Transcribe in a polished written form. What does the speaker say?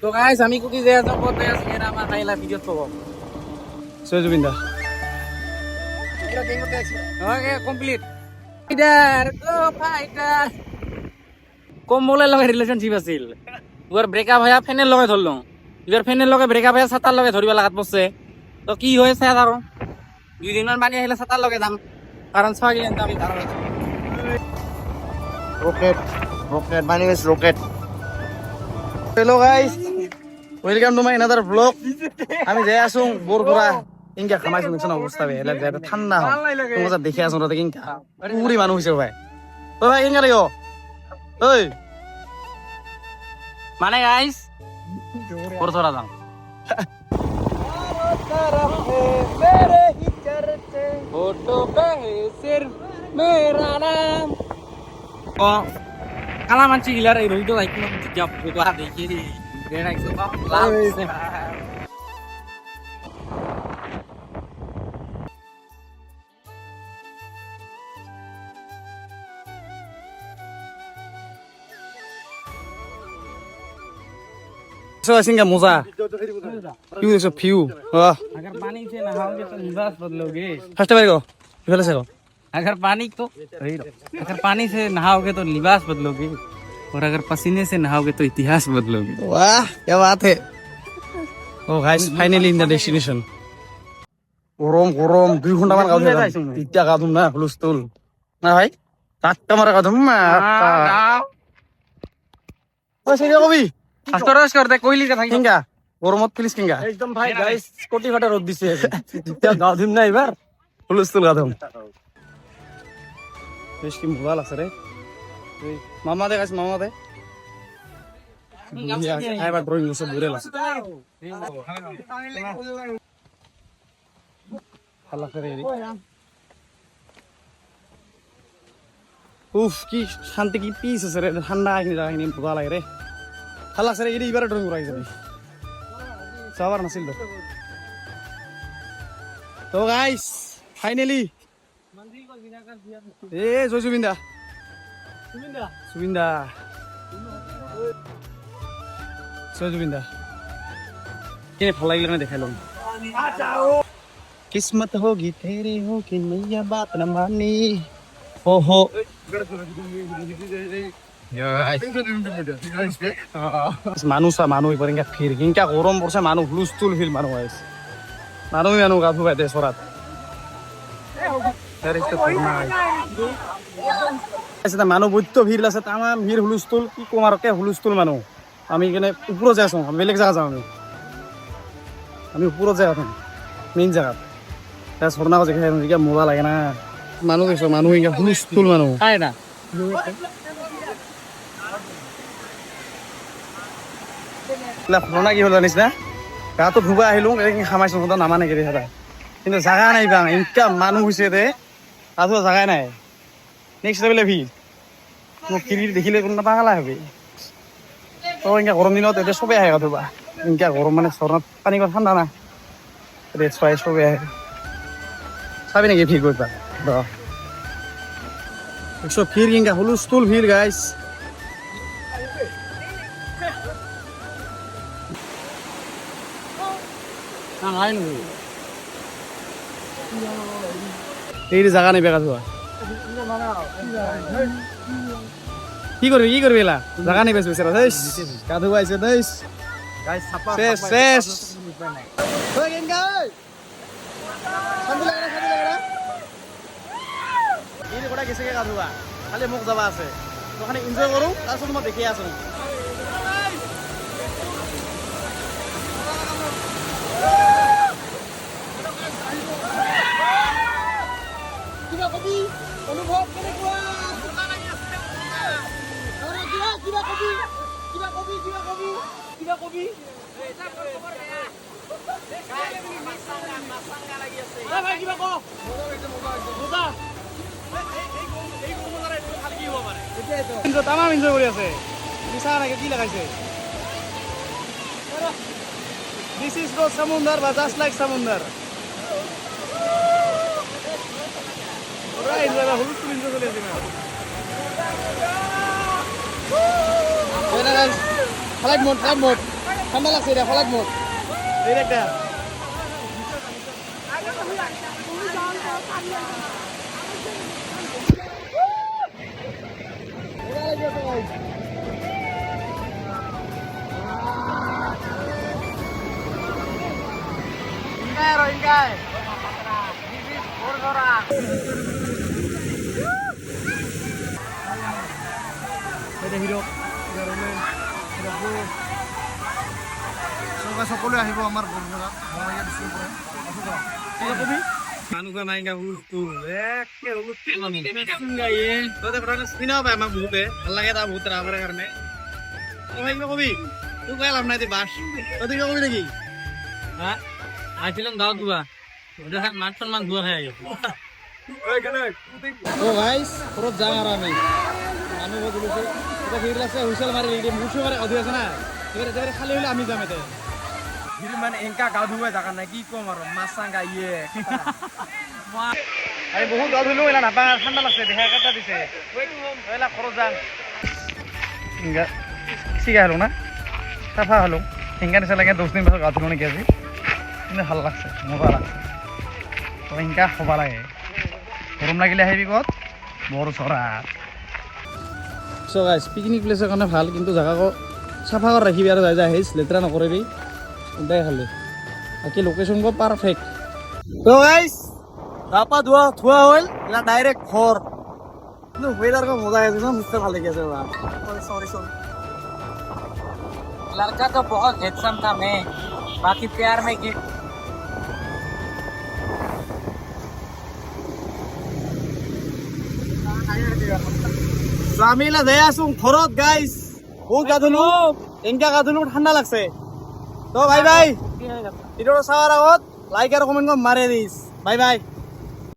তো গাইস আমি কুকি যে আছো করতে আছি এর আমার খাইলা ভিডিও তো সে জুবিন্দা ওকে কমপ্লিট ফাইটার গো ফাইটার কম্বলের লগে রিলেশনশিপ আছিল ওর ব্রেকআপ হয়া ফ্যানের লগে ধরলো এবার ফ্যানের লগে ব্রেকআপ হয়া ছাতার লগে ধরিবা লাগাত পড়ছে তো কি হয়েছে আর 2 দিন মান বানি আহিলে ছাতার লগে যাম কারণ ছয় দিন আমি কারণ rocket my name is Rocket. Hello guys, welcome to my another vlog. আমি যাই আছো বরপুরা ইনকা খামাইছো দেখছ না অবস্থা বে এলা যাতে ঠান্ডা হয় তোমরা যা দেখে আছো না ইনকা পুরি মানুষ হইছে ভাই ও ভাই ইনকা লাগিও ওই মানে গাইস ওর থোড়া যাম फोटो पे है सिर्फ मेरा नाम ओ काला मानसी गिलार এই রইতো আইকো জব ফটো আর দেখি রে রেড আইকো তো লাভ সো সিঙ্গা মজা কিউ দেখছো ফিউ अगर पानी से नहाओगे तो लिबास बदलोगे ফার্স্ট বারে গো ফেলে সে গো अगर पानी से नहाओगे तो लिबास बदलोगे और अगर पसीने से नहाओगे तो इतिहास बदलोगे वाह क्या बात है ও guys finally in the destination গরম গরম 2 ঘন্টা মান গাও তিতা গাদুম না হুলস্থুল না ভাই টাটকা মারা গাদুম না ও সেই কবি আস্তরস করতে কইলি কথা কিংগা গরমত প্লিজ কিংগা একদম ভাই গাইস কোটি ফাটা রোদ দিছে তিতা গাদিম না এবার হুলস্থুল গাদুম বেশ কি মজা লাগছে রে মামা দে গাইস মামা দে আইবার ড্রয়িং সব বুড়ে লাগছে ভালো করে রে উফ কি শান্তি কি পিস আছে রে ঠান্ডা আইনি জায়গা নিয়ে মজা লাগে রে ভালো লাগছে রে এইবারে ড্রয়িং করাইছে রে সবার নাছিল তো গাইস ফাইনালি এ জয় জুবিন্দা জুবিন্দা জয় জুবিন্দা কেনে ভাল লাগিলে না দেখাইলাম কিসমত হোগি তেরে হো কি নইয়া বাত না মানি ও হো মানুহ এবার ইনকা ফির ইনকা গরম পড়ছে মানুহ হুলস্থুল ফিল মানুহ আছে মানুহ গাধু বাইতে সরাত মানুহ বৈত্য ভিড় আছে তামাম ভিড় হুলস্থুল কি কম আর কে হুলস্থুল মানুহ আমি এখানে উপরে যাই আছো বেলেগ জায়গা যাও আমি উপরে যাই এখন মেইন জায়গাত ঝর্ণা দেখে মজা লাগে না মানুহ দেখছো মানুহ ইনকা হুলস্থুল মানুহ খায় না ফোনা কি হল জানিস না গাটো ধুবা আহিলো খামাইছো নামানে গেলে সেটা কিন্তু জাগা নাই বাং ইনকা মানুহ হৈছে দে তাতো জাগাই নাই নেক্সট লেভেলে ভিড় মোক কিরি দেখিলে কোনো পাগলা হবে তো ইনকা গরম দিনত এতিয়া চবে আহে গা ধুবা ইনকা গরম মানে ঝৰ্ণাত পানী ঠাণ্ডা না ৰেষ্ট পাই চবে আহে চাবি নেকি ভিড় কৰিবা দেখছো ভিড় ইনকা হুলস্থুল ভিড় গাইছ এই জায়গা নেই বেকা ধোয়া কি করবি এলা জায়গা নেই বেশ বেচারা গা ধোয়া আইছে শেষ শেষ গেছে গা ধোৱা খালি মোক যাবা আছে ওখানে এনজয় কৰো তাৰপিছত মই দেখি আছো তামাম এনজয় কৰি আছে নিচা নাকি কি লাগাইছে দিস ইজ নো সমুদ্র বা জাস্ট লাইক সমুদ্র Right, brother. Who's doing this? Guys. Flight mode ঠান্ডা লাগছে এটা ফ্লাইট মোড এই একটা Ingai. Ada hero, Roman, ada Bro. সকলে আহিব আমাৰ বন্ধুৰা মইয়া দিছো পৰে আসুক কি কবি মানুহ নাই গা হুলু একে হুলু মানুহ গায়ে তোতে ফটো স্ক্রিন হবে আমাক বহুতে ভাল লাগে তা বহুত রাবরে কারণে ও ভাই কবি তুই কই লাভ নাই দে বাস তোতে কি কবি নাকি হ্যাঁ আইছিলাম গাঁও দুয়া ওটা মান সম্মান দুয়া হয়ে গেছে ও গাইস পুরো জায়গা আর আমি মানুহ বদলেছে এটা ভিড় লাগছে হুইসেল মারি রেডি মুছে মারে অধি আছে না এবারে খালি হলে আমি যাম এতে ভিড় মানে এঙ্কা গাও ধুবে জায়গা নাই কি কম আর মাছাঙ্গা ইয়ে আমি বহুত গাও ধুলো এলা নাপা ঠান্ডা লাগছে দেখা কাটা দিছে এলা খরচ যান ইঙ্গা সিগা হলো না সাফা হলো ইঙ্গা নিচে লাগে 10 দিন পাছত গাও ধুলো নাকি আজি কিন্তু ভাল লাগছে মজা লাগছে তো ইঙ্কা হবা লাগে গরম লাগিলে আহিবি কত বড় সরা সো গাইস পিকনিক প্লেসের কারণে ভাল কিন্তু জায়গা সাফা করে রাখিবি আর যাই হেস লেতরা নকরিবি দেখ খালি বাকি লোকেশন কো পারফেক্ট তো গাইস রাপা ধোয়া হইল এটা ডাইরেক্ট ঘর কিন্তু ওয়েদার কো মজা আছে না মিস্টার ভালো গেছে বা সরি लड़का तो बहुत हैंडसम था मैं बाकी प्यार में गिफ्ट আমি এলা যাই আছো ঘৰত গাইস বহুত গা ধুলো এনকা গা ধুলো ঠান্ডা লাগছে তো ভাই ভিডিওটা চাওয়ার আগত লাইক আর কমেন্ট মারে দিস বাই বাই